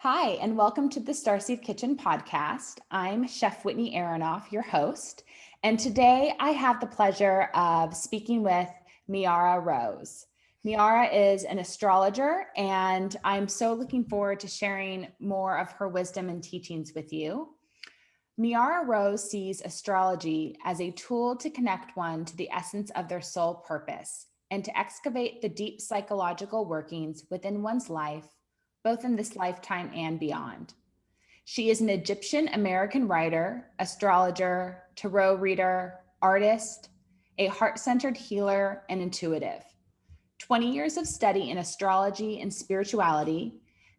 Hi, and welcome to the Starseed Kitchen podcast. I'm Chef Whitney Aronoff, your host, and today I have the pleasure of speaking with Miyara Rose. Miyara is an astrologer, and I'm so looking forward to sharing more of her wisdom and teachings with you. Miyara Rose sees astrology as a tool to connect one to the essence of their soul purpose and to excavate the deep psychological workings within one's life, both in this lifetime and beyond. She is an Egyptian American writer, astrologer, tarot reader, artist, a heart centered healer, and intuitive. 20 years of study in astrology and spirituality,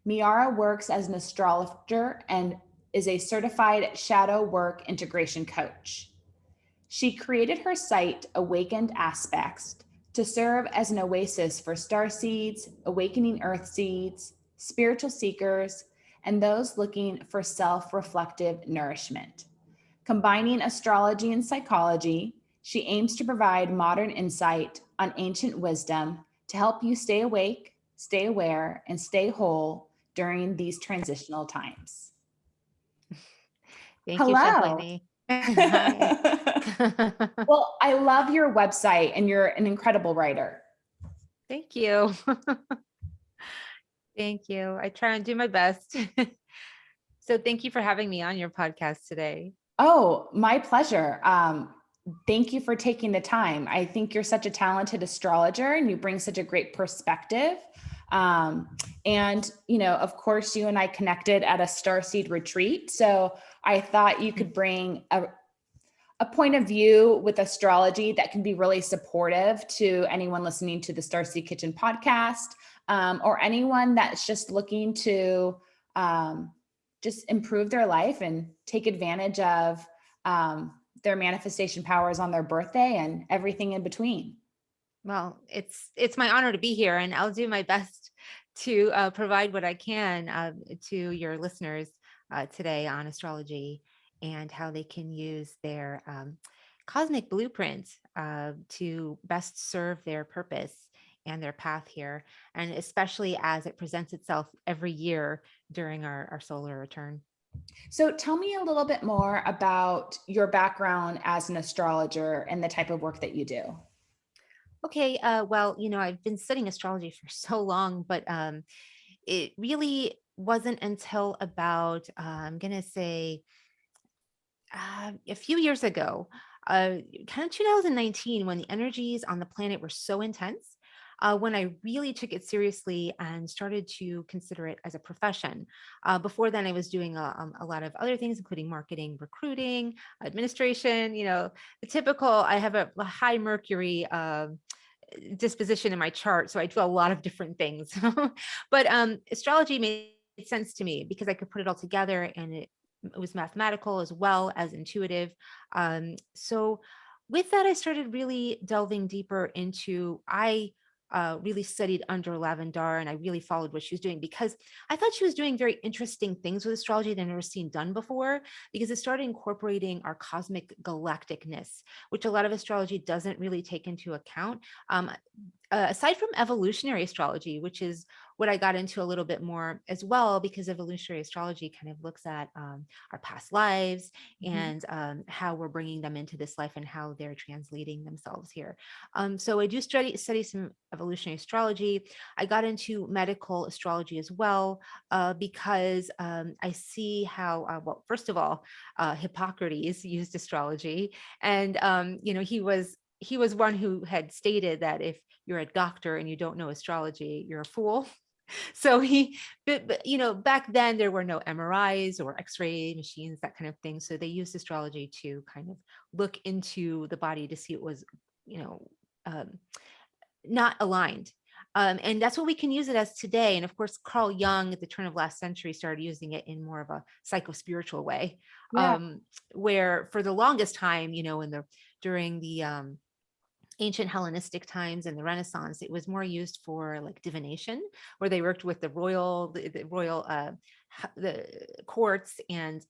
Miyara works as an astrologer and is a certified shadow work integration coach. She created her site, Awakened Aspects, to serve as an oasis for starseeds, awakening earthseeds, spiritual seekers, and those looking for self-reflective nourishment. Combining astrology and psychology, she aims to provide modern insight on ancient wisdom to help you stay awake, stay aware, and stay whole during these transitional times. Thank you, Chef Hello. Whitney. Hi. Well, I love your website and you're an incredible writer. Thank you. Thank you. I try and do my best. So thank you for having me on your podcast today. Oh, my pleasure. Thank you for taking the time. I think you're such a talented astrologer and you bring such a great perspective. And, of course, you and I connected at a Starseed retreat. So I thought you could bring a point of view with astrology that can be really supportive to anyone listening to the Starseed Kitchen podcast, or anyone that's just looking to just improve their life and take advantage of their manifestation powers on their birthday and everything in between. Well, it's my honor to be here, and I'll do my best to provide what I can to your listeners today on astrology and how they can use their cosmic blueprint to best serve their purpose and their path here, and especially as it presents itself every year during our solar return. So tell me a little bit more about your background as an astrologer and the type of work that you do. Okay, well, I've been studying astrology for so long, but it really wasn't until about, I'm going to say, a few years ago, kind of 2019, when the energies on the planet were so intense, when I really took it seriously and started to consider it as a profession. Before then, I was doing a lot of other things, including marketing, recruiting, administration, the typical. I have a high Mercury disposition in my chart, so I do a lot of different things. But astrology made sense to me because I could put it all together, and it was mathematical as well as intuitive. So with that, I started really delving deeper into. I really studied under Lavendar, and I really followed what she was doing because I thought she was doing very interesting things with astrology that I'd never seen done before, because it started incorporating our cosmic galacticness, which a lot of astrology doesn't really take into account. Aside from evolutionary astrology, which is what I got into a little bit more as well, because evolutionary astrology kind of looks at our past lives and how we're bringing them into this life and how they're translating themselves here. So I do study some evolutionary astrology. I got into medical astrology as well, because I see how, well, first of all, Hippocrates used astrology, and he was one who had stated that if you're a doctor and you don't know astrology, you're a fool. So but back then there were no MRIs or X-ray machines, that kind of thing. So they used astrology to kind of look into the body to see it was, um, not aligned. And that's what we can use it as today. And of course, Carl Jung at the turn of last century started using it in more of a psycho-spiritual way, Yeah. where for the longest time, during the ancient Hellenistic times and the Renaissance, it was more used for like divination, where they worked with the royal, the courts and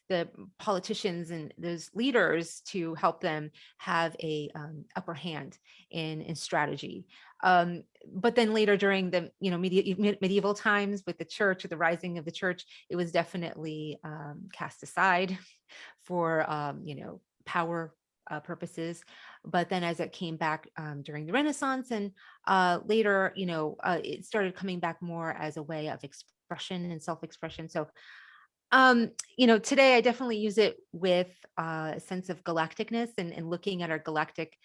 the politicians and those leaders to help them have a upper hand in strategy. But then later during the medieval times with the church, or the rising of the church, it was definitely cast aside for power purposes. But then as it came back during the Renaissance and later, it started coming back more as a way of expression and self-expression. So today I definitely use it with a sense of galacticness, and looking at our galactic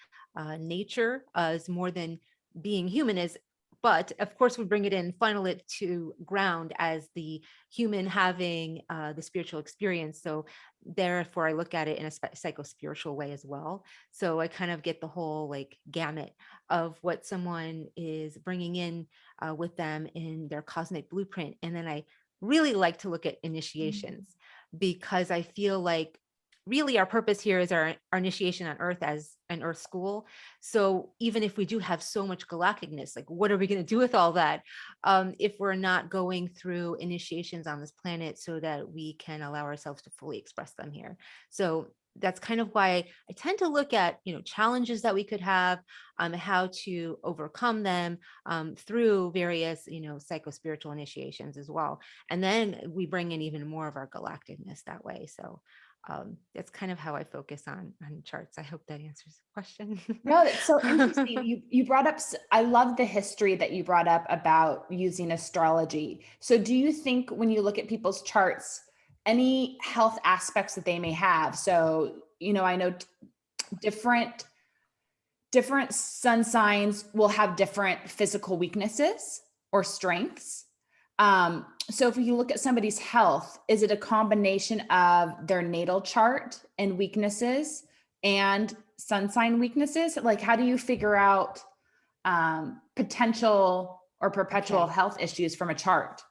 nature as more than being human is. But of course, we bring it in, funnel it to ground as the human having the spiritual experience. So therefore, I look at it in a psycho-spiritual way as well. So I kind of get the whole like gamut of what someone is bringing in with them in their cosmic blueprint. And then I really like to look at initiations, because I feel like really our purpose here is our initiation on Earth as an Earth school. So even if we do have so much galacticness, like what are we going to do with all that if we're not going through initiations on this planet so that we can allow ourselves to fully express them here? So that's kind of why I tend to look at challenges that we could have, how to overcome them through various psycho-spiritual initiations as well. And then we bring in even more of our galacticness that way. So that's kind of how I focus on charts. I hope that answers the question. No, that's so interesting. You brought up, I love the history that you brought up about using astrology. So do you think when you look at people's charts, any health aspects that they may have? So, I know different sun signs will have different physical weaknesses or strengths. So if you look at somebody's health, is it a combination of their natal chart and weaknesses and sun sign weaknesses? Like, how do you figure out potential or perpetual Okay. health issues from a chart?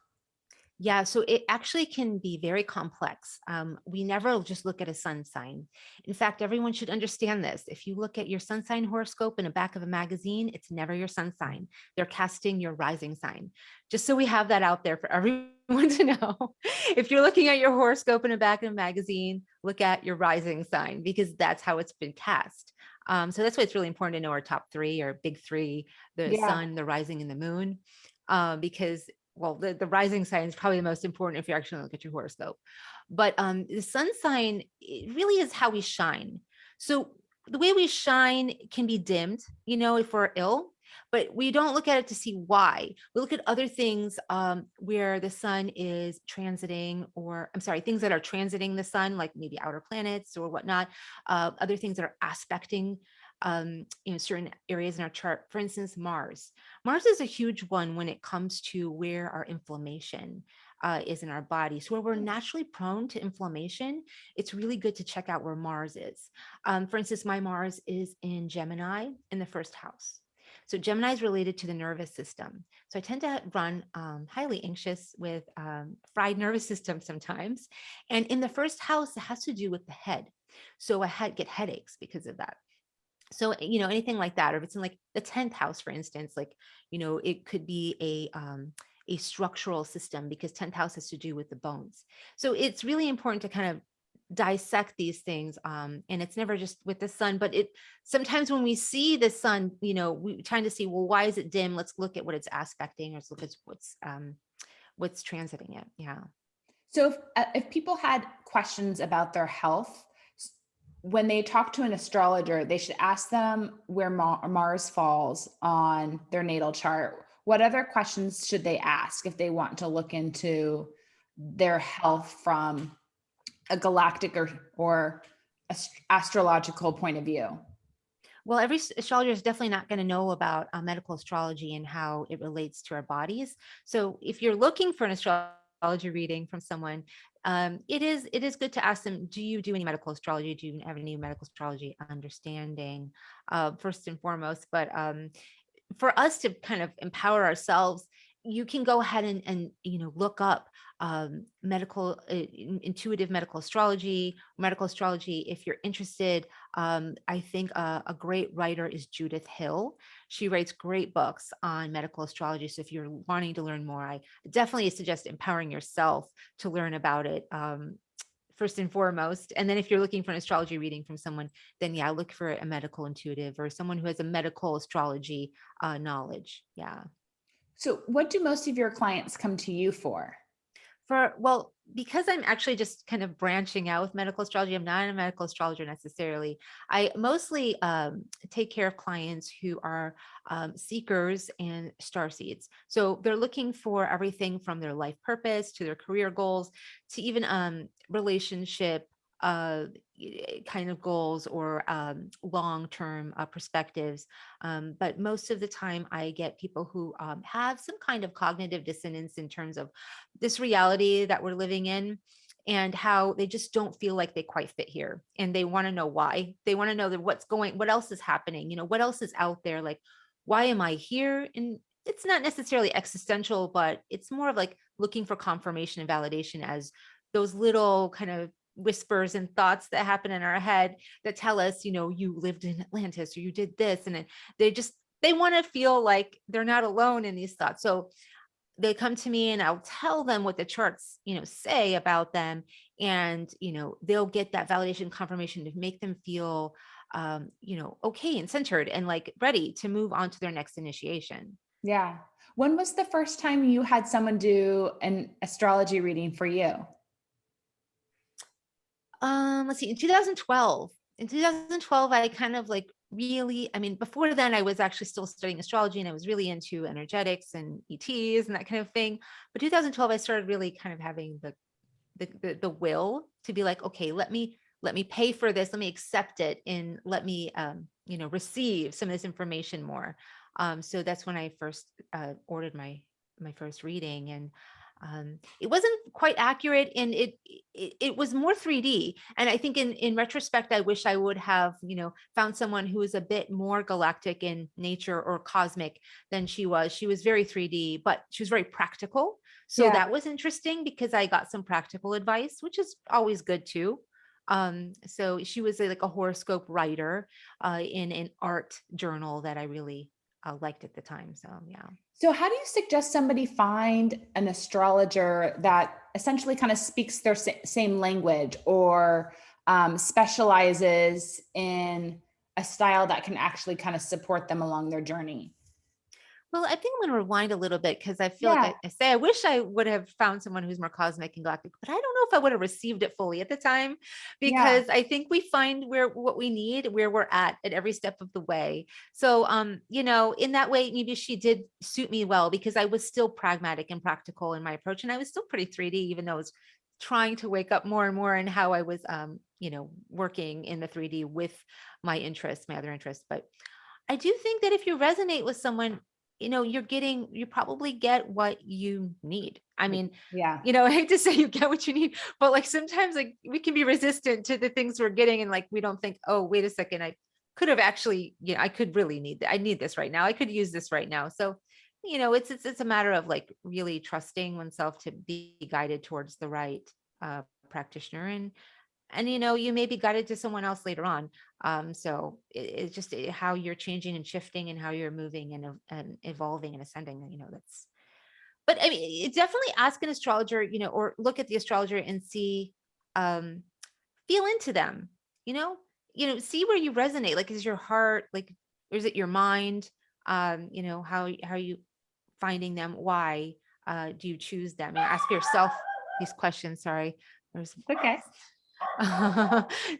Yeah, so it actually can be very complex. We never just look at a sun sign. In fact, everyone should understand this. If you look at your sun sign horoscope in the back of a magazine, it's never your sun sign. They're casting your rising sign. Just so we have that out there for everyone to know. If you're looking at your horoscope in the back of a magazine, look at your rising sign, because that's how it's been cast. So that's why it's really important to know our top three, or big three: the Yeah. sun, the rising, and the moon. Because well, the rising sign is probably the most important if you actually look at your horoscope. But the sun sign, it really is how we shine. So the way we shine can be dimmed, if we're ill, but we don't look at it to see why. We look at other things where the sun is transiting, or I'm sorry, things that are transiting the sun, like maybe outer planets or whatnot, other things that are aspecting certain areas in our chart. For instance, Mars. Mars is a huge one when it comes to where our inflammation is in our body. So where we're naturally prone to inflammation, it's really good to check out where Mars is. For instance, my Mars is in Gemini in the first house. So Gemini is related to the nervous system. So I tend to run highly anxious with fried nervous system sometimes. And in the first house, it has to do with the head. So I get headaches because of that. So anything like that, or if it's in like the 10th house, for instance, like it could be a structural system, because 10th house has to do with the bones. So it's really important to kind of dissect these things, and it's never just with the sun, but it sometimes when we see the sun, we trying to see, well, why is it dim? Let's look at what it's aspecting, or let's look at what's transiting it. Yeah. So if people had questions about their health, when they talk to an astrologer, they should ask them where Mars falls on their natal chart. What other questions should they ask if they want to look into their health from a galactic or astrological point of view? Well, every astrologer is definitely not going to know about medical astrology and how it relates to our bodies. So if you're looking for an astrology reading from someone, it is good to ask them, do you do any medical astrology? Do you have any medical astrology understanding, first and foremost? But for us to kind of empower ourselves, you can go ahead and look up medical intuitive medical astrology if you're interested. I think a great writer is Judith Hill. She writes great books on medical astrology, so if you're wanting to learn more, I definitely suggest empowering yourself to learn about it first and foremost. And then if you're looking for an astrology reading from someone, then yeah, look for a medical intuitive or someone who has a medical astrology knowledge. Yeah. So what do most of your clients come to you for? Well, because I'm actually just kind of branching out with medical astrology, I'm not a medical astrologer necessarily. I mostly take care of clients who are seekers and starseeds. So they're looking for everything from their life purpose to their career goals to even relationship uh kind of goals or long-term perspectives. But most of the time I get people who have some kind of cognitive dissonance in terms of this reality that we're living in and how they just don't feel like they quite fit here, and they want to know why. They want to know that what else is happening, what else is out there, like why am I here? And it's not necessarily existential, but it's more of like looking for confirmation and validation as those little kind of whispers and thoughts that happen in our head that tell us, you lived in Atlantis or you did this, and then they want to feel like they're not alone in these thoughts. So they come to me and I'll tell them what the charts, say about them. And, they'll get that validation confirmation to make them feel, okay and centered and like ready to move on to their next initiation. Yeah. When was the first time you had someone do an astrology reading for you? Let's see, in 2012. In 2012, I kind of like really, I mean, before then I was actually still studying astrology and I was really into energetics and ETs and that kind of thing. But 2012, I started really kind of having the will to be like, okay, let me pay for this, let me accept it, and let me receive some of this information more. So that's when I first ordered my first reading. And it wasn't quite accurate, and it was more 3D. And I think in retrospect, I wish I would have found someone who was a bit more galactic in nature or cosmic than she was. She was very 3D, but she was very practical. So Yeah. that was interesting because I got some practical advice, which is always good too. So she was like a horoscope writer in an art journal that I really liked at the time. So yeah. So how do you suggest somebody find an astrologer that essentially kind of speaks their same language or specializes in a style that can actually kind of support them along their journey? Well, I think I'm going to rewind a little bit because I feel like Yeah. I say I wish I would have found someone who's more cosmic and galactic, but I don't know if I would have received it fully at the time, Yeah. because I think we find where what we need where we're at every step of the way. So, in that way, maybe she did suit me well because I was still pragmatic and practical in my approach, and I was still pretty 3D, even though I was trying to wake up more and more in how I was, working in the 3D with my interests, my other interests, but. I do think that if you resonate with someone, you probably get what you need. I mean, Yeah. I hate to say you get what you need, but like sometimes like we can be resistant to the things we're getting, and like we don't think, oh, wait a second, I could have actually, I could really need that. I need this right now. I could use this right now. So, it's a matter of like really trusting oneself to be guided towards the right practitioner, and you may be guided to someone else later on. So it's just how you're changing and shifting and how you're moving and evolving and ascending. That's. But I mean, definitely ask an astrologer, or look at the astrologer and see, um, feel into them. You know, see where you resonate. Like, is your heart like, or is it your mind? How are you finding them? Why do you choose them? And ask yourself these questions. Sorry, there's It's okay.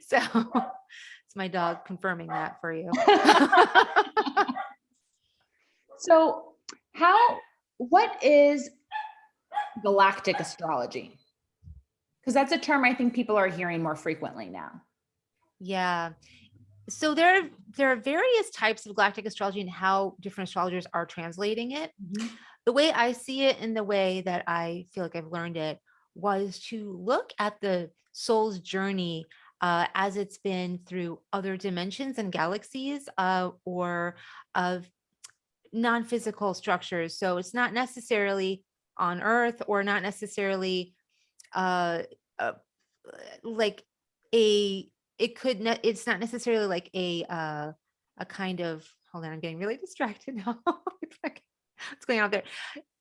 so it's my dog confirming that for you. So what is galactic astrology? Because that's a term I think people are hearing more frequently now. Yeah. So there are various types of galactic astrology and how different astrologers are translating it. Mhm. The way I see it and the way that I feel like I've learned it was to look at the soul's journey as it's been through other dimensions and galaxies, or of non-physical structures. So it's not necessarily on Earth, or not necessarily uh, uh like a it's not necessarily like a kind of, hold on, I'm getting really distracted now. It's like, what's going on there?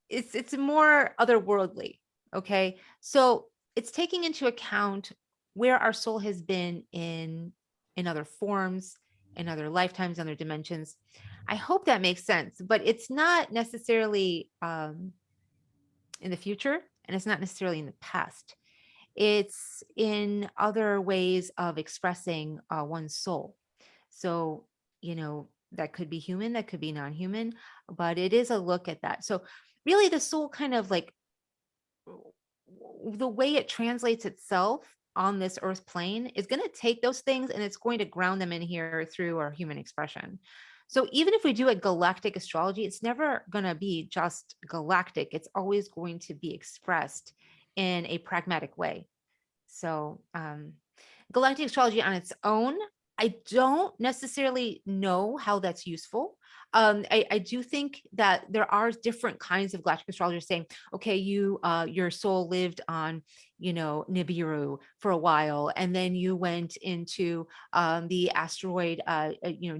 It's more otherworldly. Okay. So it's taking into account where our soul has been in other forms, in other lifetimes, other dimensions. I hope that makes sense, but it's not necessarily in the future, and it's not necessarily in the past. It's in other ways of expressing one's soul. So, that could be human, that could be non-human, but it is a look at that. So really the soul kind of like the way it translates itself on this earth plane is going to take those things and it's going to ground them in here through our human expression. So even if we do a galactic astrology, it's never going to be just galactic. It's always going to be expressed in a pragmatic way. So galactic astrology on its own, I don't necessarily know how that's useful. I do think that there are different kinds of galactic astrologers saying, okay, your soul lived on, Nibiru for a while, and then you went into the asteroid,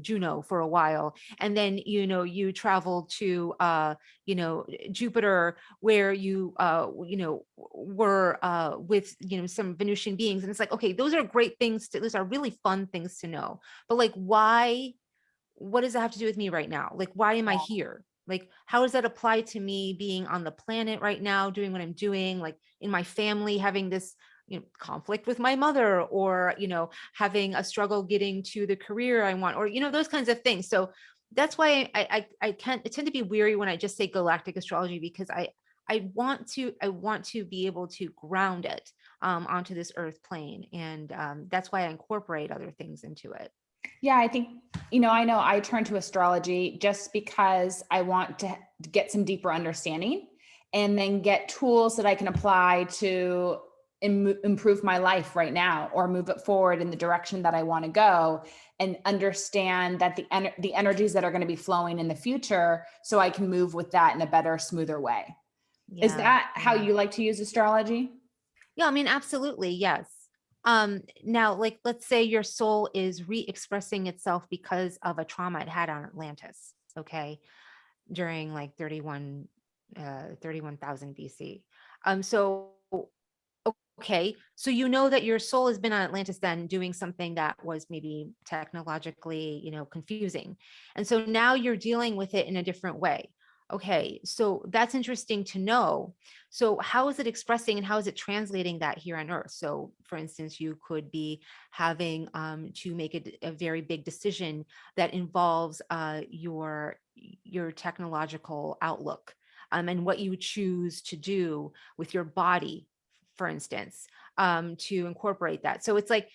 Juno for a while, and then you traveled to Jupiter, where you were with some Venusian beings, and it's like, okay, those are great things. Those are really fun things to know, but like, why? What does that have to do with me right now? Like, why am I here? Like, how does that apply to me being on the planet right now, doing what I'm doing, like in my family, having this conflict with my mother, or having a struggle getting to the career I want, or those kinds of things. So that's why I tend to be weary when I just say galactic astrology, because I want to be able to ground it onto this earth plane, and that's why I incorporate other things into it. Yeah, I think, I know I turn to astrology just because I want to get some deeper understanding and then get tools that I can apply to improve my life right now or move it forward in the direction that I want to go, and understand that the energies that are going to be flowing in the future, so I can move with that in a better, smoother way. Is Yeah, that how yeah. you like to use astrology? Yeah, I mean, absolutely, yes. Now, like, let's say your soul is re-expressing itself because of a trauma it had on Atlantis, okay, during like 31,000 BC. So okay, so that your soul has been on Atlantis then doing something that was maybe technologically, confusing. And so now you're dealing with it in a different way. Okay, so that's interesting to know. So how is it expressing and how is it translating that here on Earth? So for instance, you could be having to make a very big decision that involves your technological outlook, and what you choose to do with your body, for instance, to incorporate that. So it's like,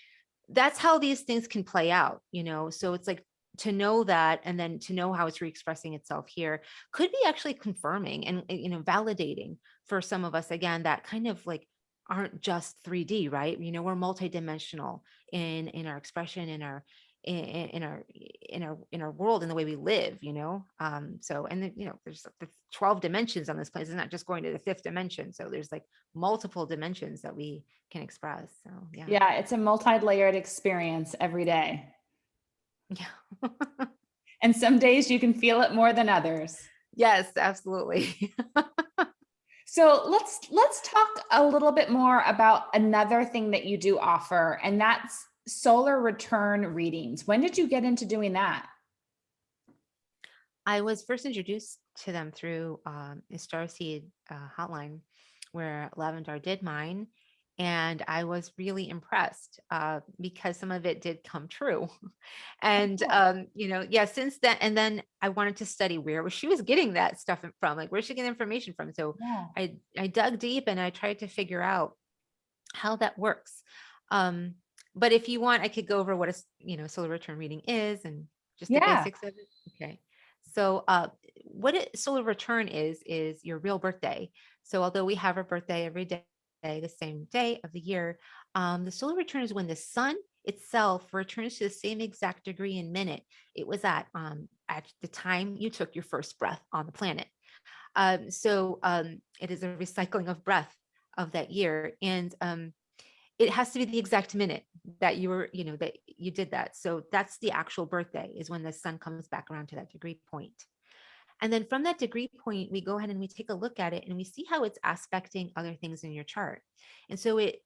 that's how these things can play out, So it's like, to know that, and then to know how it's re-expressing itself here could be actually confirming and validating for some of us, again, that kind of like aren't just 3D, right? We're multidimensional in our expression, in our world, in the way we live, so, and then there's the 12 dimensions on this place. It's not just going to the fifth dimension, so there's like multiple dimensions that we can express. So yeah. Yeah, it's a multi-layered experience every day. Yeah. And some days you can feel it more than others. Yes, absolutely. So let's talk a little bit more about another thing that you do offer, and that's solar return readings. When did you get into doing that? I was first introduced to them through a Starseed hotline, where Lavendar did mine. And I was really impressed because some of it did come true. And, Oh, yeah, since then, and then I wanted to study where she was getting that stuff from, like, where's she getting information from? So yeah. I dug deep and I tried to figure out how that works. Um, but if you want, I could go over what solar return reading is, and just the Yeah. basics of it. Okay. So what solar return is your real birthday. So although we have our birthday every day, the same day of the year, the solar return is when the sun itself returns to the same exact degree and minute it was at the time you took your first breath on the planet. So it is a recycling of breath of that year. And it has to be the exact minute that that you did that. So that's the actual birthday, is when the sun comes back around to that degree point. And then from that degree point, we go ahead and we take a look at it and we see how it's aspecting other things in your chart. And so it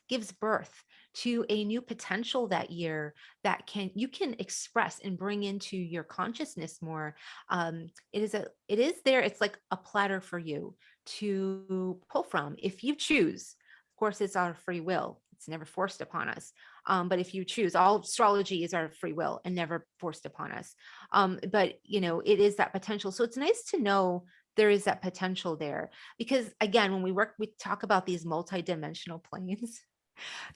gives birth to a new potential that year that you can express and bring into your consciousness more. It is there. It's like a platter for you to pull from if you choose. Of course, it's our free will. It's never forced upon us. But if you choose, all astrology is our free will and never forced upon us. But it is that potential. So it's nice to know there is that potential there, because again, when we talk about these multidimensional planes.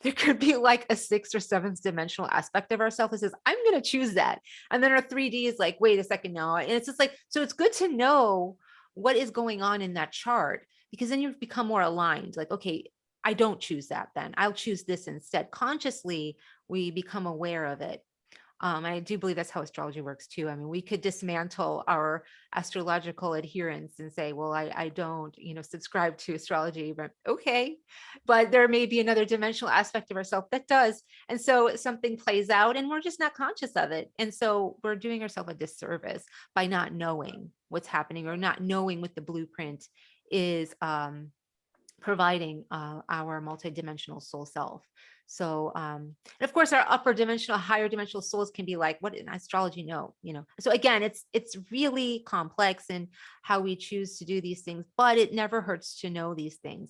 There could be like a sixth or seventh dimensional aspect of ourselves that says, I'm going to choose that. And then our 3D is like, wait a second, no. And it's just like, so it's good to know what is going on in that chart, because then you become more aligned. Like, okay, I don't choose that, then I'll choose this instead. Consciously, we become aware of it. I do believe that's how astrology works too. I mean, we could dismantle our astrological adherence and say, well, I don't, subscribe to astrology, but okay. But there may be another dimensional aspect of ourselves that does. And so something plays out and we're just not conscious of it. And so we're doing ourselves a disservice by not knowing what's happening or not knowing what the blueprint is providing our multidimensional soul self. So, and of course, our upper dimensional, higher dimensional souls can be like, what in astrology? No, So again, it's really complex in how we choose to do these things, but it never hurts to know these things.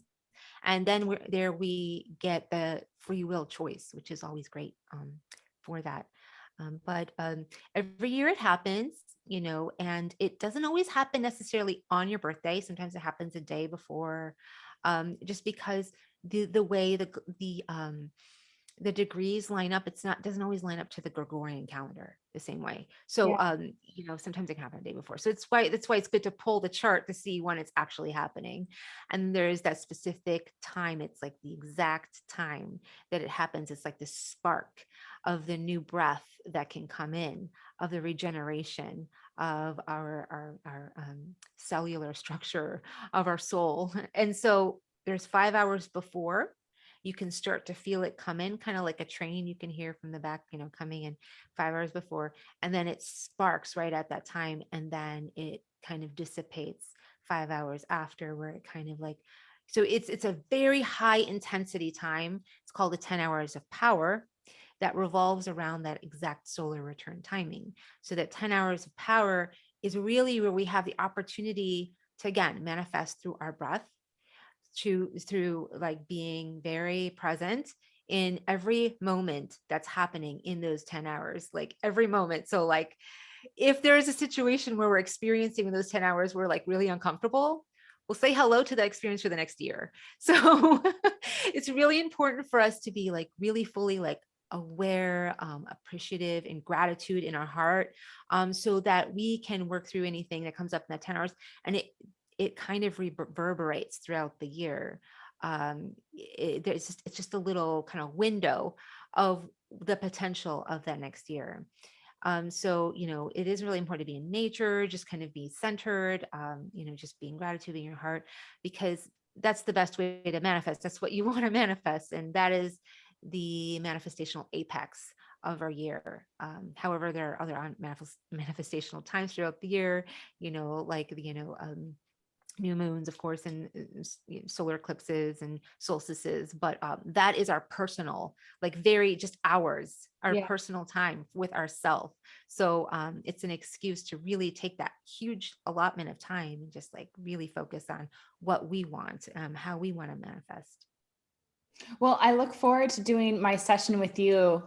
And then we get the free will choice, which is always great for that. But every year it happens, and it doesn't always happen necessarily on your birthday. Sometimes it happens a day before, just because the way the degrees line up, doesn't always line up to the Gregorian calendar the same way. So, sometimes it can happen a day before. So that's why it's good to pull the chart to see when it's actually happening. And there is that specific time. It's like the exact time that it happens. It's like the spark of the new breath that can come in, of the regeneration of our cellular structure of our soul. And so there's 5 hours before. You can start to feel it come in, kind of like a train you can hear from the back, coming in 5 hours before. And then it sparks right at that time. And then it kind of dissipates 5 hours after, where it kind of like, so it's a very high intensity time. It's called the 10 hours of power, that revolves around that exact solar return timing. So that 10 hours of power is really where we have the opportunity to, again, manifest through our breath, through like being very present in every moment that's happening in those 10 hours, like every moment. So like if there is a situation where we're experiencing in those 10 hours, we're like really uncomfortable, we'll say hello to that experience for the next year. So it's really important for us to be like really fully like aware, appreciative, and gratitude in our heart, so that we can work through anything that comes up in that 10 hours. And it kind of reverberates throughout the year. It's just a little kind of window of the potential of that next year. So, it is really important to be in nature, just kind of be centered, just be in gratitude in your heart, because that's the best way to manifest. That's what you want to manifest. And that is the manifestational apex of our year. However, there are other manifestational times throughout the year, like new moons, of course, and solar eclipses and solstices. But that is our personal, like very just our personal time with ourself. So it's an excuse to really take that huge allotment of time and just like really focus on what we want, how we want to manifest. Well, I look forward to doing my session with you,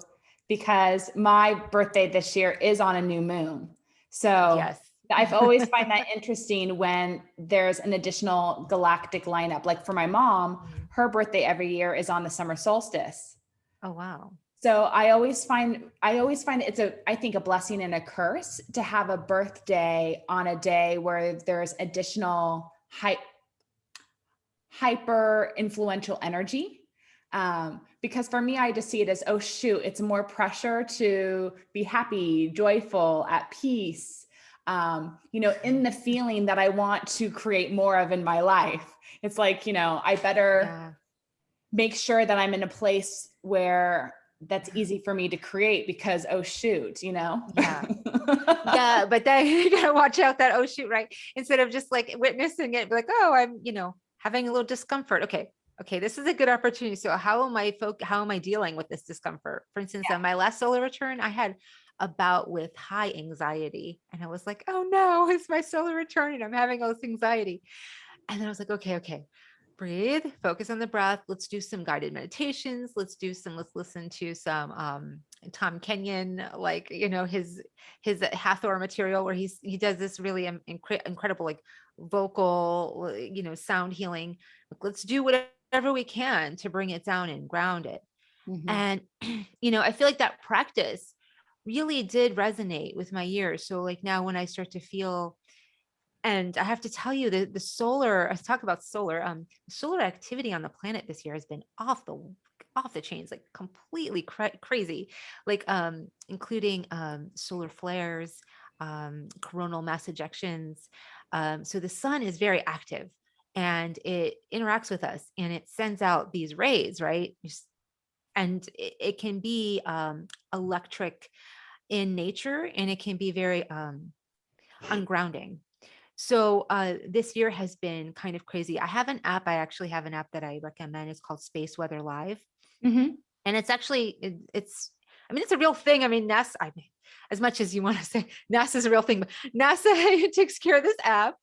because my birthday this year is on a new moon. So Yes. I've always find that interesting when there's an additional galactic lineup. Like for my mom, her birthday every year is on the summer solstice. Oh, wow. So I always find it's I think a blessing and a curse to have a birthday on a day where there's additional hyper influential energy. Because for me, I just see it as, oh shoot, it's more pressure to be happy, joyful, at peace, in the feeling that I want to create more of in my life. It's like, I better make sure that I'm in a place where that's easy for me to create because, oh shoot, Yeah. Yeah, but then you gotta watch out that, oh shoot, right? Instead of just like witnessing it, be like, oh, I'm, having a little discomfort. Okay, this is a good opportunity. So how am I dealing with this discomfort? For instance, on my last solar return, I had a bout with high anxiety. And I was like, oh no, it's my solar return and I'm having all this anxiety. And then I was like, okay, breathe, focus on the breath. Let's do some guided meditations. Let's listen to some Tom Kenyon, like, his Hathor material where he does this really incredible, like vocal, sound healing. Like, let's do whatever we can to bring it down and ground it. Mhm. And, I feel like that practice really did resonate with my ears. So like now when I start to feel, and I have to tell you the solar, I talk about solar activity on the planet this year has been off the chains, like completely crazy, like including solar flares, coronal mass ejections. So the sun is very active and it interacts with us and it sends out these rays, right? And it can be electric in nature and it can be very ungrounding. So this year has been kind of crazy. I actually have an app that I recommend. It's called Space Weather Live. Mhm. And it's actually, it's, I mean, it's a real thing. I mean, NASA, I mean, as much as you want to say NASA is a real thing, but NASA takes care of this app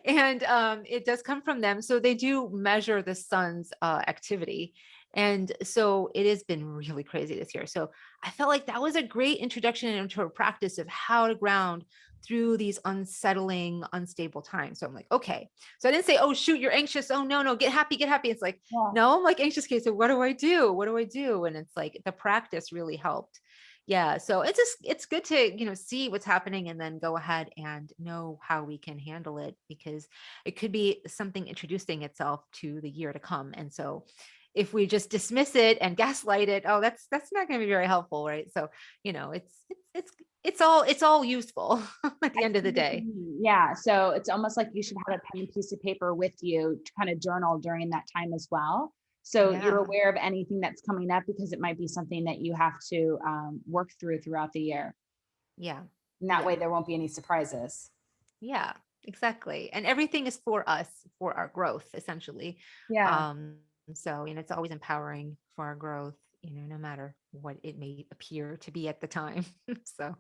and it does come from them. So they do measure the sun's activity. And so it has been really crazy this year. So I felt like that was a great introduction into a practice of how to ground through these unsettling, unstable times. So I'm like, okay. So I didn't say, oh, shoot, you're anxious. Oh, no, get happy, get happy. It's like, Yeah. no, I'm like anxious. Okay, so what do I do? What do I do? And it's like the practice really helped. Yeah, so it's good to, see what's happening and then go ahead and know how we can handle it because it could be something introducing itself to the year to come. And so if we just dismiss it and gaslight it, oh, that's not going to be very helpful, right? So, it's all useful at the I end of see the what you day. mean. Yeah. So it's almost like you should have a pen and piece of paper with you to kind of journal during that time as well. So you're Yeah. aware of anything that's coming up because it might be something that you have to work through throughout the year. Yeah. And that way Yeah. there won't be any surprises. Yeah, exactly. And everything is for us, for our growth, essentially. Yeah. Um, so, it's always empowering for our growth, no matter what it may appear to be at the time. So,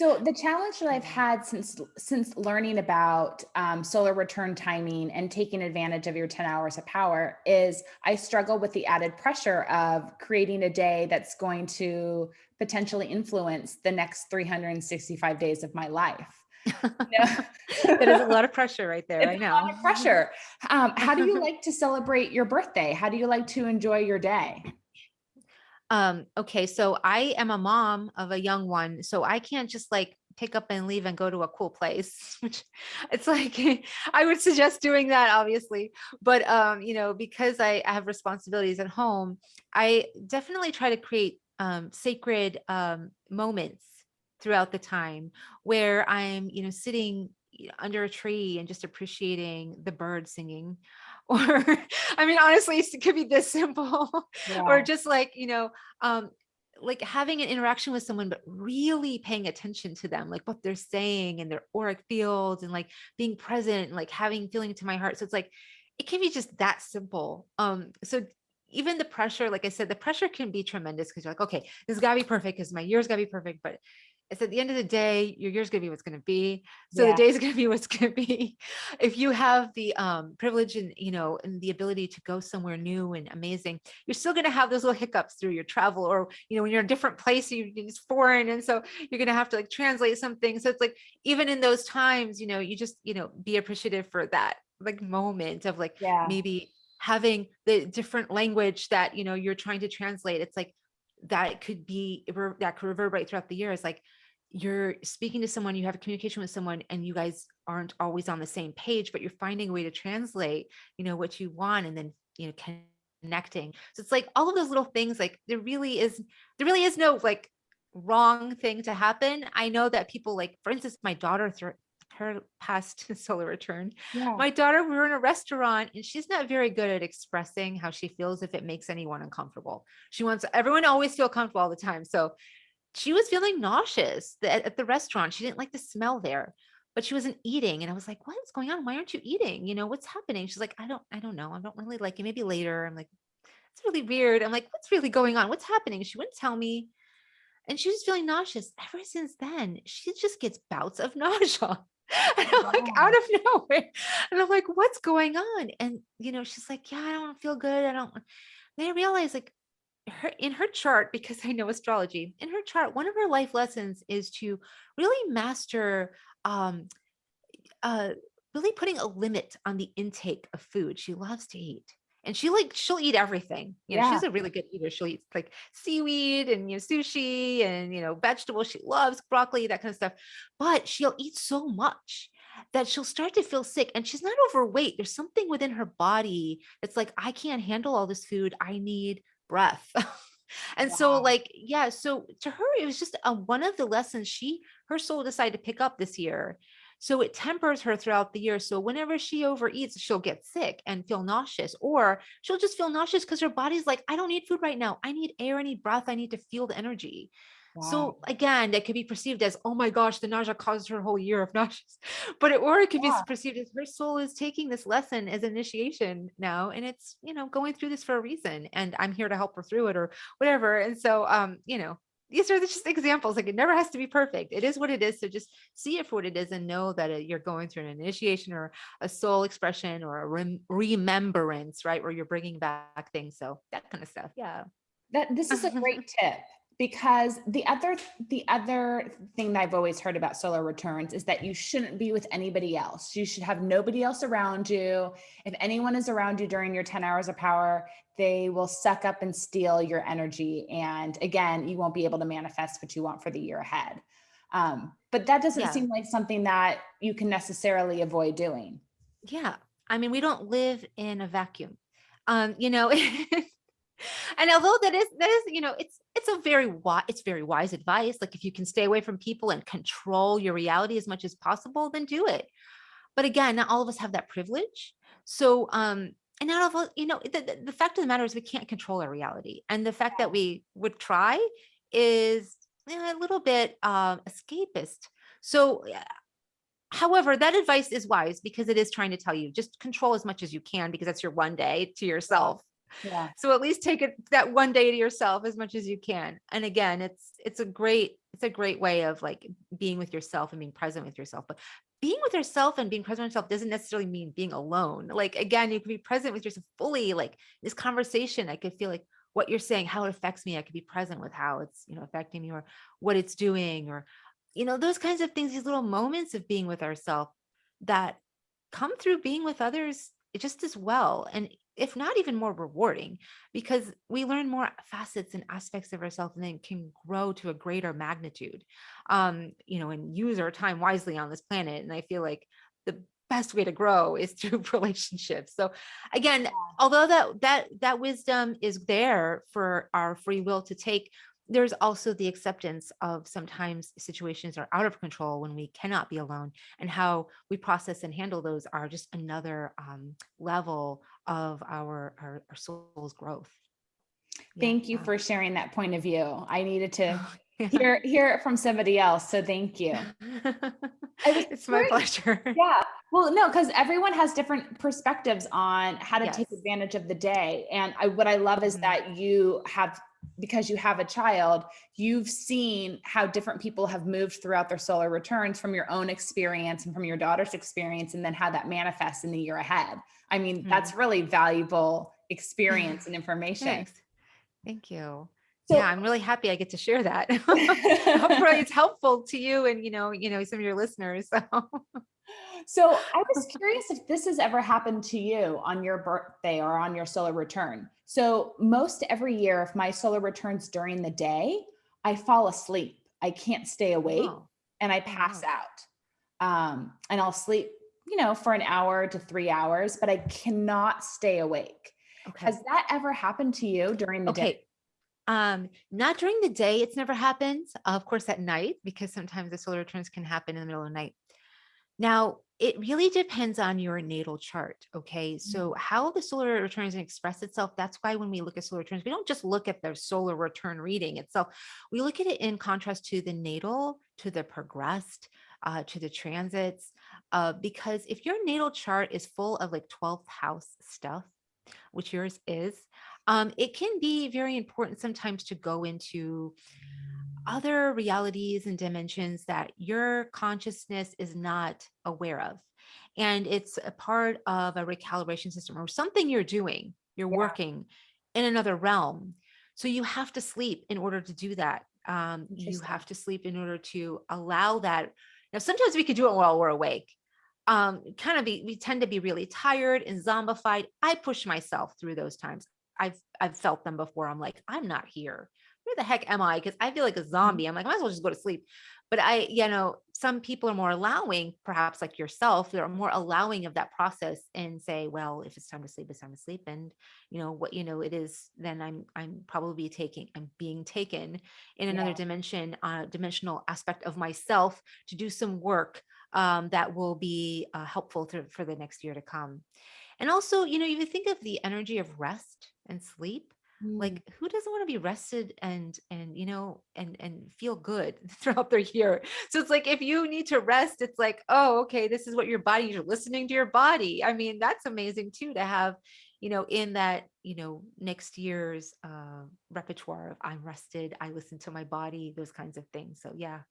So the challenge that I've yeah. had since learning about solar return timing and taking advantage of your 10 hours of power is I struggle with the added pressure of creating a day that's going to potentially influence the next 365 days of my life. That is a It's lot of pressure right there. I a lot know. of pressure. How do you like to celebrate your birthday? How do you like to enjoy your day? Okay, so I am a mom of a young one, so I can't just like pick up and leave and go to a cool place, which it's like I would suggest doing that, obviously. But because I have responsibilities at home, I definitely try to create sacred moments throughout the time where I'm, sitting under a tree and just appreciating the birds singing or I mean honestly it could be this simple or Yeah. just um, like having an interaction with someone, but really paying attention to them, like what they're saying and their auric fields and like being present and like having feeling to my heart. So it's like, it can be just that simple. So even the pressure, like I said, the pressure can be tremendous because you're like, okay, this has got to be perfect because my year's got to be perfect. But it's at the end of the day, your year's going to be what's going to be. So the Yeah. day's going to be what's going to be. If you have the privilege and, and the ability to go somewhere new and amazing, you're still going to have those little hiccups through your travel or, when you're in a different place, it's foreign. And so you're going to have to like translate something. So it's like, even in those times, you just, be appreciative for that like moment of like Yeah. maybe having the different language that, you're trying to translate. It's like, that could reverberate throughout the year. It's like, you're speaking to someone, you have a communication with someone and you guys aren't always on the same page, but you're finding a way to translate, what you want and then, connecting. So it's like all of those little things, like there really is no like wrong thing to happen. I know that people like, for instance, my daughter, her past solar return, Yeah. my daughter, we were in a restaurant and she's not very good at expressing how she feels if it makes anyone uncomfortable. She wants everyone to always feel comfortable all the time. So she was feeling nauseous at the restaurant. She didn't like the smell there, but she wasn't eating. And I was like, what is going on? Why aren't you eating? What's happening? She's like, I don't know. I don't really like it. Maybe later. I'm like, it's really weird. I'm like, what's really going on? What's happening? She wouldn't tell me. And she was feeling nauseous. Ever since then, she just gets bouts of nausea. And I'm like out Wow. of nowhere. And I'm like, what's going on? And she's like, yeah, I don't feel good. I don't. Then I realized like in her chart, because I know astrology, in her chart, one of her life lessons is to really master um uh really putting a limit on the intake of food. She loves to eat. And she'll eat everything. Yeah. She's a really good eater. She'll eat like seaweed and sushi and vegetables. She loves broccoli, that kind of stuff. But she'll eat so much that she'll start to feel sick. And she's not overweight. There's something within her body that's like, I can't handle all this food. I need breath. And so Wow. like, yeah, so to her, it was just one of the lessons her soul decided to pick up this year. So it tempers her throughout the year. So whenever she overeats, she'll get sick and feel nauseous, or she'll just feel nauseous because her body's like, I don't need food right now. I need air, I need breath, I need to feel the energy. Wow. So again, that could be perceived as, oh my gosh, the nausea caused her whole year of nauseous. Or it could be Yeah. perceived as her soul is taking this lesson as initiation now. And it's, going through this for a reason. And I'm here to help her through it or whatever. And so, these are just examples. Like it never has to be perfect. It is what it is. So just see it for what it is and know that you're going through an initiation or a soul expression or a remembrance, right? Where you're bringing back things. So that kind of stuff. Yeah. This is a great tip because the other thing that I've always heard about solar returns is that you shouldn't be with anybody else. You should have nobody else around you. If anyone is around you during your 10 hours of power, they will suck up and steal your energy. And again, you won't be able to manifest what you want for the year ahead. But that doesn't Yeah. seem like something that you can necessarily avoid doing. Yeah. I mean, we don't live in a vacuum. And although that is, it's very wise advice. Like if you can stay away from people and control your reality as much as possible, then do it. But again, not all of us have that privilege. So, and not all of us, the fact of the matter is we can't control our reality. And the fact that we would try is a little bit escapist. So however, that advice is wise because it is trying to tell you just control as much as you can because that's your one day to yourself. Yeah. So at least take it that one day to yourself as much as you can. And again, it's a great way of like being with yourself and being present with yourself. But being with yourself and being present with yourself doesn't necessarily mean being alone. Like again, you can be present with yourself fully. Like this conversation, I could feel like what you're saying, how it affects me. I could be present with how it's, affecting me or what it's doing or, those kinds of things, these little moments of being with ourselves that come through being with others just as well. And if not even more rewarding, because we learn more facets and aspects of ourselves and then can grow to a greater magnitude, and use our time wisely on this planet. And I feel like the best way to grow is through relationships. So again, although that wisdom is there for our free will to take, there's also the acceptance of sometimes situations are out of control when we cannot be alone, and how we process and handle those are just another level of our soul's growth. Yeah. Thank you for sharing that point of view. I needed to Yeah. hear it from somebody else. So thank you. I was It's my curious. pleasure. Yeah. Well, no, because everyone has different perspectives on how to Yes. take advantage of the day. And what I love is Mhm. that you have, because you have a child, you've seen how different people have moved throughout their solar returns from your own experience and from your daughter's experience, and then how that manifests in the year ahead. I mean, that's really valuable experience and information. Thanks. Thank you. Yeah, So I'm really happy I get to share that. Hopefully it's helpful to you and some of your listeners. So. So I was curious if this has ever happened to you on your birthday or on your solar return. So most every year, if my solar returns during the day, I fall asleep. I can't stay awake Oh, and I oh pass wow. out. And I'll sleep, for an hour to 3 hours, but I cannot stay awake. Okay. Has that ever happened to you during the day? Okay. Not during the day. It's never happened. Of course, at night, because sometimes the solar returns can happen in the middle of the night. Now, it really depends on your natal chart. Okay. So, how the solar returns and express itself, that's why when we look at solar returns, we don't just look at the solar return reading itself. We look at it in contrast to the natal, to the progressed, to the transits. Because if your natal chart is full of like 12th house stuff, which yours is, it can be very important sometimes to go into other realities and dimensions that your consciousness is not aware of. And it's a part of a recalibration system or something you're doing, you're Yeah. working in another realm. So you have to sleep in order to do that. You Interesting. have to sleep in order to allow that. Now, sometimes we can do it while we're awake. We tend to be really tired and zombified. I push myself through those times. I've felt them before. I'm like, I'm not here. Where the heck am I? Because I feel like a Mhm. zombie. I'm like, I might as well just go to sleep. But some people are more allowing, perhaps like yourself, they're more allowing of that process and say, well, if it's time to sleep, it's time to sleep. And it is, then I'm being taken in another Yeah. dimension, dimensional aspect of myself to do some work that will be helpful for the next year to come. And also, you think of the energy of rest and sleep. Mm. Like, who doesn't want to be rested and feel good throughout their year? So it's like, if you need to rest, it's like, oh, okay, this is what your body, you're listening to your body. I mean, that's amazing too, to have, in that, next year's repertoire of I'm rested, I listen to my body, those kinds of things. So yeah,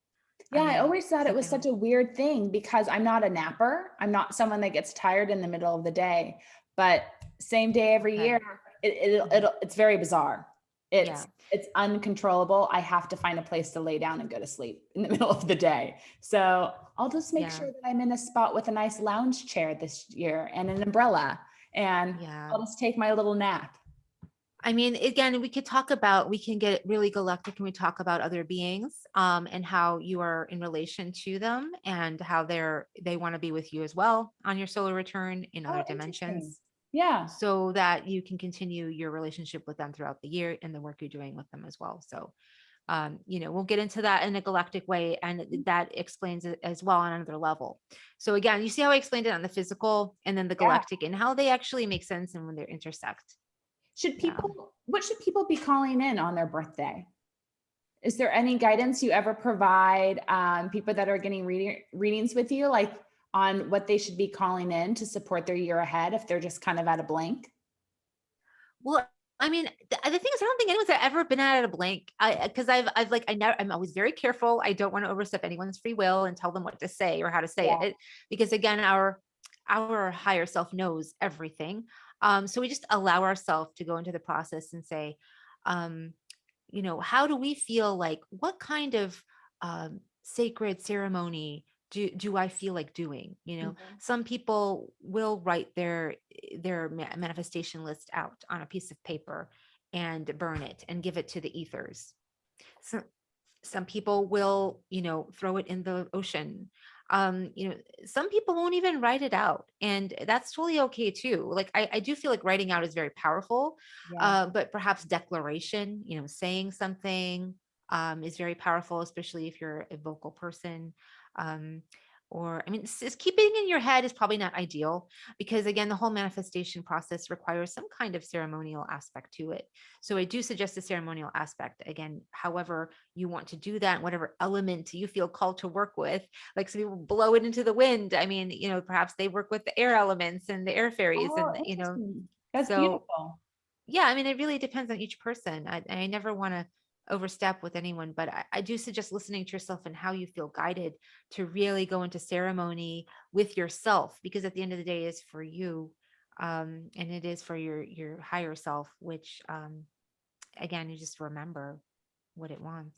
I Yeah, I mean, always thought it was something. such a weird thing because I'm not a napper. I'm not someone that gets tired in the middle of the day, but same day every year, Okay. Mhm. it's very bizarre. Yeah. It's uncontrollable. I have to find a place to lay down and go to sleep in the middle of the day. So I'll just make Yeah. sure that I'm in a spot with a nice lounge chair this year and an umbrella, and Yeah. I'll just take my little nap. I mean, again, we can get really galactic and we talk about other beings, and how you are in relation to them and how they want to be with you as well on your solar return in other Oh, interesting. dimensions, Yeah. so that you can continue your relationship with them throughout the year and the work you're doing with them as well. So, we'll get into that in a galactic way, and that explains it as well on another level. So again, you see how I explained it on the physical and then the Yeah. galactic and how they actually make sense and when they intersect. Yeah. What should people be calling in on their birthday? Is there any guidance you ever provide people that are getting readings with you, like on what they should be calling in to support their year ahead if they're just kind of at a blank? Well, I mean, the thing is, I don't think anyone's ever been at a blank. Because I've like, I'm always very careful. I don't want to overstep anyone's free will and tell them what to say or how to say Yeah. it, because again, our higher self knows everything. So we just allow ourselves to go into the process and say, um, how do we feel, like what kind of sacred ceremony do I feel like doing? Mhm. Some people will write their manifestation list out on a piece of paper and burn it and give it to the ethers. So some people will, throw it in the ocean. Some people won't even write it out, and that's totally okay too. Like, I do feel like writing out is very powerful, Yeah. but perhaps declaration, saying something, is very powerful, especially if you're a vocal person. um, or I mean, keeping in your head is probably not ideal, because again, the whole manifestation process requires some kind of ceremonial aspect to it. So I do suggest a ceremonial aspect. Again, however you want to do that, whatever element you feel called to work with. Like, some people blow it into the wind. I mean, perhaps they work with the air elements and the air fairies, Oh, and interesting. That's so beautiful. yeah, I mean, it really depends on each person. I never want to overstep with anyone, but I do suggest listening to yourself and how you feel guided to really go into ceremony with yourself, because at the end of the day, it's for you, and it is for your higher self, which, again, you just remember what it wants.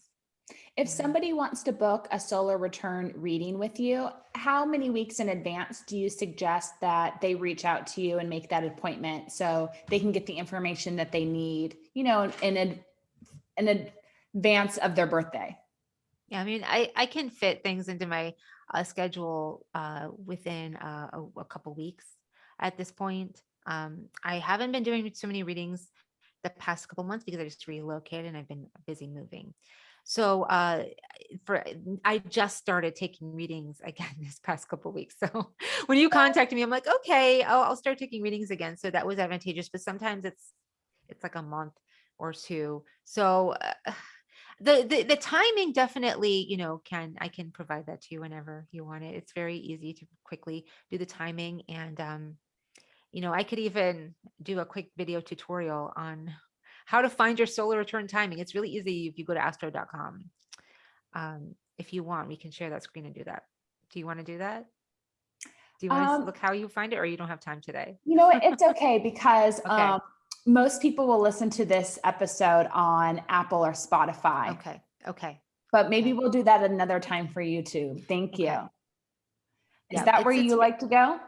If Yeah. somebody wants to book a solar return reading with you, how many weeks in advance do you suggest that they reach out to you and make that appointment so they can get the information that they need, in advance of their birthday? Yeah, I mean, I can fit things into my schedule within a couple weeks at this point. I haven't been doing so many readings the past couple months because I just relocated and I've been busy moving. So I just started taking readings again this past couple of weeks. So when you contacted me, I'm like, okay, I'll start taking readings again. So that was advantageous, but sometimes it's like a month or two. So the timing definitely, I can provide that to you whenever you want it. It's very easy to quickly do the timing. And I could even do a quick video tutorial on how to find your solar return timing. It's really easy if you go to astro.com. If you want, we can share that screen and do that. Do you want to do that? Do you want to look how you find it, or you don't have time today? You know what? It's okay because Okay. most people will listen to this episode on Apple or Spotify. Okay. But maybe we'll do that another time for YouTube. Thank you. Is Yeah, that where you like to go?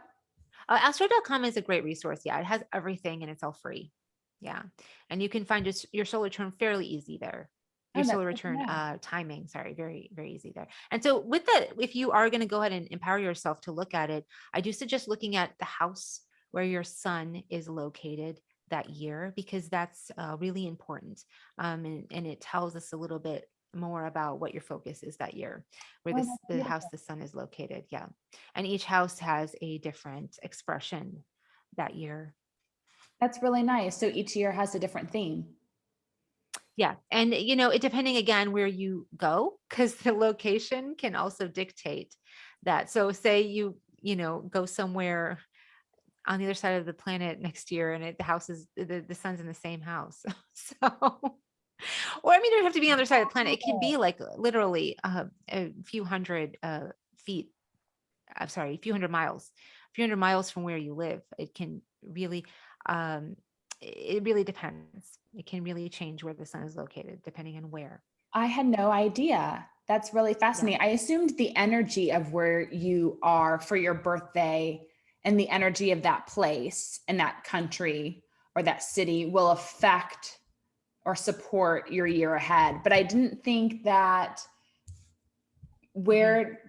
Astro.com is a great resource. Yeah, it has everything and it's all free. Yeah. And you can find your solar return fairly easy there. Your solar return timing, sorry, very, very easy there. And so with that, if you are going to go ahead and empower yourself to look at it, I do suggest looking at the house where your sun is located that year, because that's really important. And it tells us a little bit more about what your focus is that year, where the house the sun is located. Yeah. And each house has a different expression that year. That's really nice. So each year has a different theme. Yeah. And, it depending again where you go, because the location can also dictate that. So say you go somewhere on the other side of the planet next year and the house is the sun's in the same house. So, or I mean, it doesn't have to be on the other side of the planet. It can be like literally a few hundred feet. I'm sorry, a few hundred miles from where you live. It can really, it really depends. It can really change where the sun is located, depending on where. I had no idea. That's really fascinating. Yeah. I assumed the energy of where you are for your birthday and the energy of that place and that country or that city will affect or support your year ahead. But I didn't think that where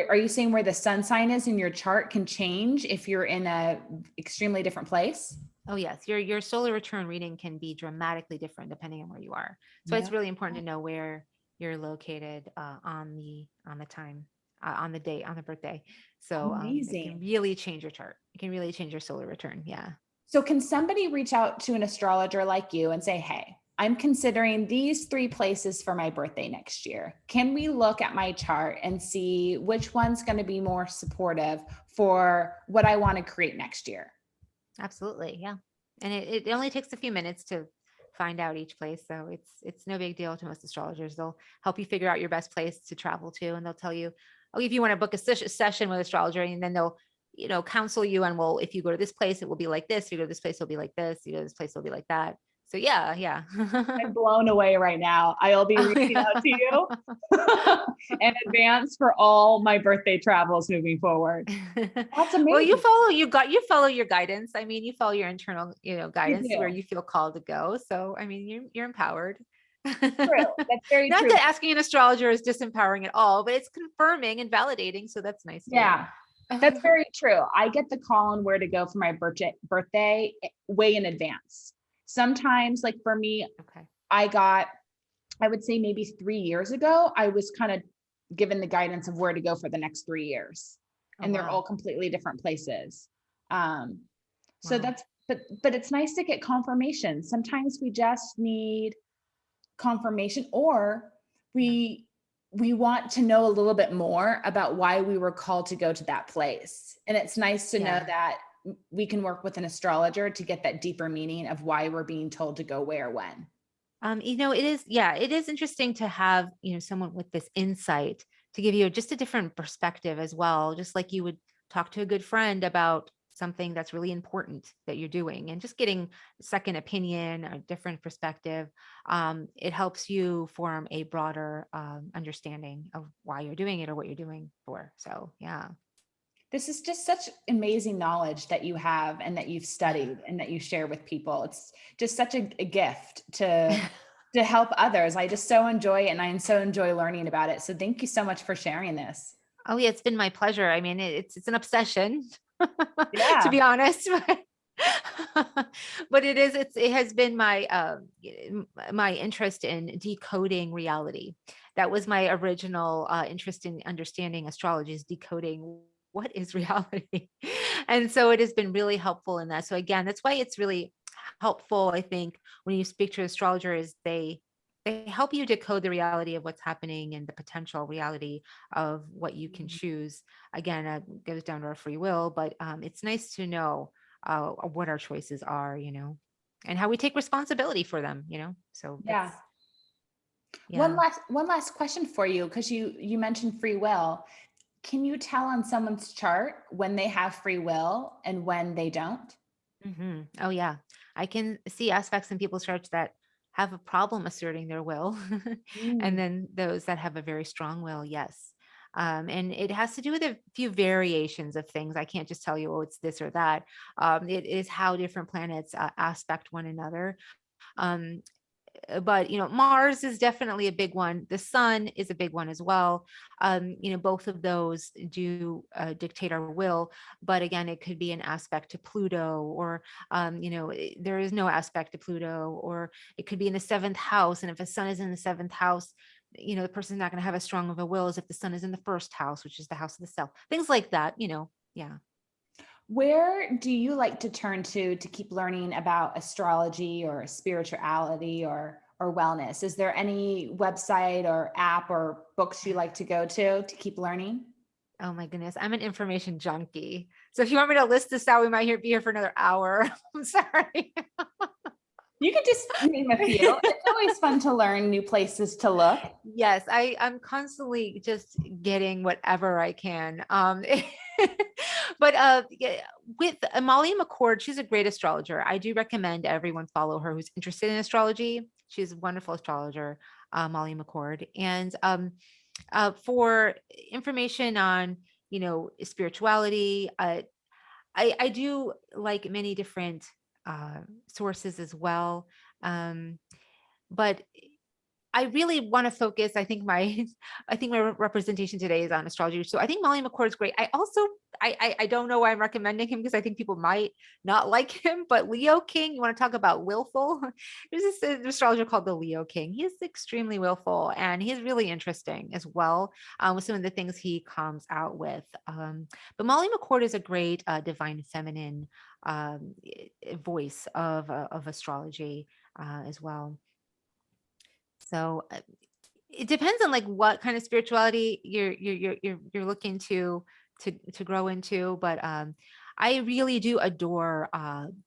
are you saying where the sun sign is in your chart can change if you're in a extremely different place? Oh yes, your solar return reading can be dramatically different depending on where you are. So it's really important to know where you're located on the time, on the date, on the birthday. So it can really change your chart. It can really change your solar return. Yeah. So can somebody reach out to an astrologer like you and say, hey, I'm considering these 3 places for my birthday next year. Can we look at my chart and see which one's going to be more supportive for what I want to create next year? Absolutely. Yeah. And it only takes a few minutes to find out each place. So it's no big deal to most astrologers. They'll help you figure out your best place to travel to. And they'll tell you, oh, if you want to book a session with astrologer, and then they'll, counsel you on, well, if you go to this place, it will be like this. If you go to this place, it'll be like this. You go to this place, it'll be like that. So yeah. I'm blown away right now. I'll be reaching out to you in advance for all my birthday travels moving forward. That's amazing. Well, you follow your guidance. I mean, you follow your internal, guidance where you feel called to go. So, I mean, you're empowered. True. That's very Not true. that asking an astrologer is disempowering at all, but it's confirming and validating. So that's nice. Yeah. That's very true. I get the call on where to go for my birthday way in advance. Sometimes, like for me, I would say maybe 3 years ago, I was kind of given the guidance of where to go for the next 3 years. And they're all completely different places. So that's, but it's nice to get confirmation. Sometimes we just need confirmation, or we want to know a little bit more about why we were called to go to that place. And it's nice to know that we can work with an astrologer to get that deeper meaning of why we're being told to go where, when. It is interesting to have, someone with this insight to give you just a different perspective as well. Just like you would talk to a good friend about something that's really important that you're doing, and just getting a second opinion, a different perspective. It helps you form a broader understanding of why you're doing it or what you're doing for. So, yeah. This is just such amazing knowledge that you have and that you've studied and that you share with people. It's just such a gift to help others. I just so enjoy it, and I so enjoy learning about it. So thank you so much for sharing this. Oh yeah, it's been my pleasure. I mean, it's an obsession, to be honest. But it has been my my interest in decoding reality. That was my original interest in understanding astrology, is decoding what is reality. And so it has been really helpful in that. So again, that's why it's really helpful, I think, when you speak to an astrologer, is they help you decode the reality of what's happening and the potential reality of what you can choose. Again, it goes down to our free will, but it's nice to know what our choices are, and how we take responsibility for them, So Yeah. that's, yeah. One last question for you, because you mentioned free will. Can you tell on someone's chart when they have free will and when they don't? Oh, yeah. I can see aspects in people's charts that have a problem asserting their will, and Mm. then those that have a very strong will, yes. And it has to do with a few variations of things. I can't just tell you, oh, it's this or that. It is how different planets aspect one another. Um, but Mars is definitely a big one. The sun is a big one as well. Both of those do dictate our will, but again, it could be an aspect to Pluto, or there is no aspect to Pluto, or it could be in the seventh house. And if a sun is in the seventh house, the person's not going to have as strong of a will as if the sun is in the first house, which is the house of the self. Things like that. Yeah. Where do you like to turn to keep learning about astrology or spirituality or wellness? Is there any website or app or books you like to go to keep learning? Oh my goodness, I'm an information junkie. So if you want me to list this out, we might be here for another hour. I'm sorry. You could just name a few. It's always fun to learn new places to look. Yes, I'm constantly just getting whatever I can. But yeah, with Molly McCord, she's a great astrologer. I do recommend everyone follow her who's interested in astrology. She's a wonderful astrologer, Molly McCord. And for information on, spirituality, I do like many different sources as well. Um, but I really want to focus. I think my I think my representation today is on astrology. So I think Molly McCord is great. I also I don't know why I'm recommending him, because I think people might not like him. But Leo King, you want to talk about willful? There's this astrologer called the Leo King. He is extremely willful, and he's really interesting as well, with some of the things he comes out with. But Molly McCord is a great divine feminine voice of astrology as well. So it depends on like what kind of spirituality you're looking to grow into. But I really do adore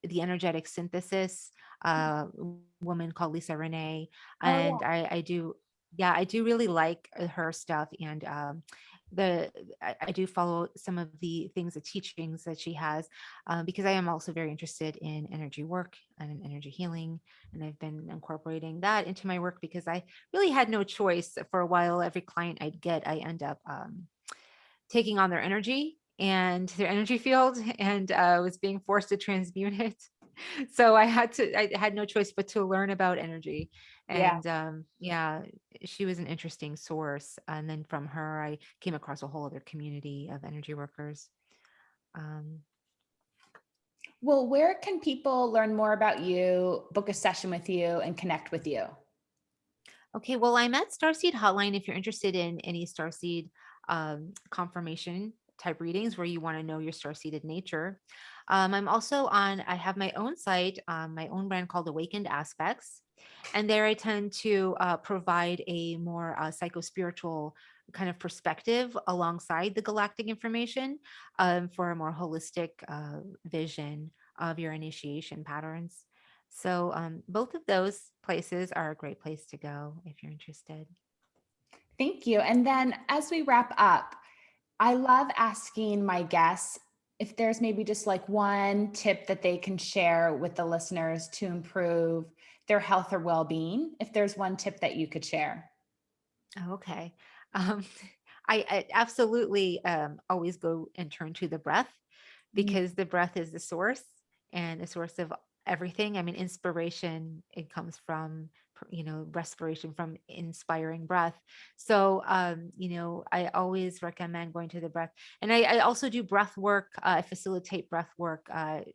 the energetic synthesis woman called Lisa Renee, Oh and yeah. I do, yeah, I do really like her stuff. And the I do follow some of the things, the teachings that she has, because I am also very interested in energy work and energy healing, and I've been incorporating that into my work because I really had no choice for a while. Every client I'd get, I end up taking on their energy and their energy field, and was being forced to transmute it. So I had no choice but to learn about energy. Yeah. And yeah, she was an interesting source. And then from her, I came across a whole other community of energy workers. Um, Well, where can people learn more about you, book a session with you, and connect with you? Okay, well, I'm at Starseed Hotline if you're interested in any Starseed confirmation type readings where you want to know your starseeded nature. I'm also I have my own site, my own brand called Awakened Aspects. And there I tend to provide a more psycho-spiritual kind of perspective alongside the galactic information, for a more holistic vision of your initiation patterns. So both of those places are a great place to go if you're interested. Thank you. And then as we wrap up, I love asking my guests if there's maybe just like one tip that they can share with the listeners to improve their health or well-being. If there's one tip that you could share. Oh, okay. Um, I absolutely always go and turn to the breath, Mm. because the breath is the source and the source of everything. I mean, inspiration, it comes from respiration from inspiring breath. So, I always recommend going to the breath. And I also do breath work. I facilitate breath work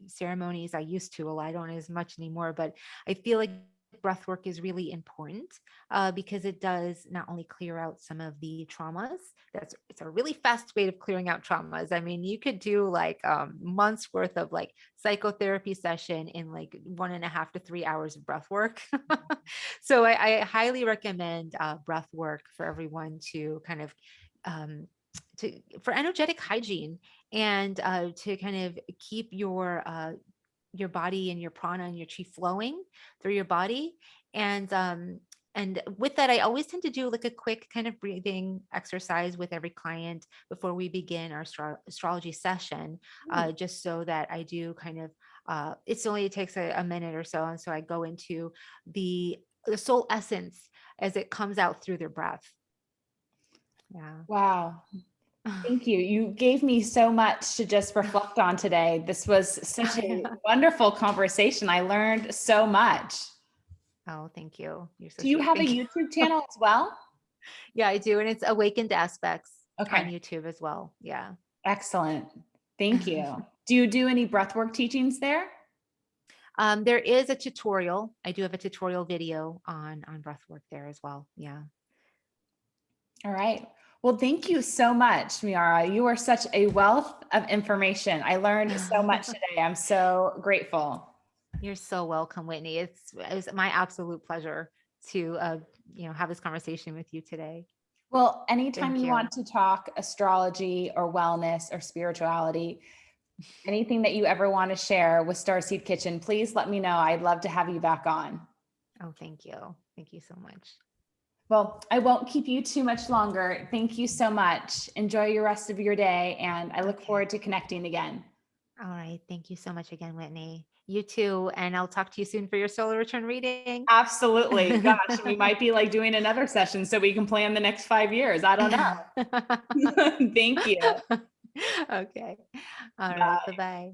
ceremonies. I used to a lot. I don't as much anymore, but I feel like breath work is really important because it does not only clear out some of the traumas. It's a really fast way of clearing out traumas. I mean, you could do like months worth of like psychotherapy session in like 1.5 to 3 hours of breath work. So I highly recommend breath work for everyone to kind of for energetic hygiene and to kind of keep your body and your prana and your chi flowing through your body. And with that, I always tend to do like a quick kind of breathing exercise with every client before we begin our astrology session, just so that I do kind of, it takes a minute or so. And so I go into the soul essence as it comes out through their breath. Yeah. Wow. Thank you. You gave me so much to just reflect on today. This was such a wonderful conversation. I learned so much. Oh, thank you. You're so Do you sweet. have a Thank you. YouTube channel as well? Yeah, I do. And it's Awakened Aspects on Okay. YouTube as well. Yeah. Excellent. Thank you. Do you do any breathwork teachings there? There is a tutorial. I do have a tutorial video on breath work there as well. Yeah. All right. Well, thank you so much, Miyara. You are such a wealth of information. I learned so much today. I'm so grateful. You're so welcome, Whitney. It was my absolute pleasure to have this conversation with you today. Well, anytime Thank you you. want to talk astrology or wellness or spirituality, anything that you ever want to share with Starseed Kitchen, please let me know. I'd love to have you back on. Oh, thank you. Thank you so much. Well, I won't keep you too much longer. Thank you so much. Enjoy your rest of your day, and I look forward to connecting again. All right. Thank you so much again, Whitney. You too. And I'll talk to you soon for your solar return reading. Absolutely. Gosh, we might be like doing another session so we can plan the next 5 years. I don't know. Thank you. Okay. All right. Bye. Bye bye.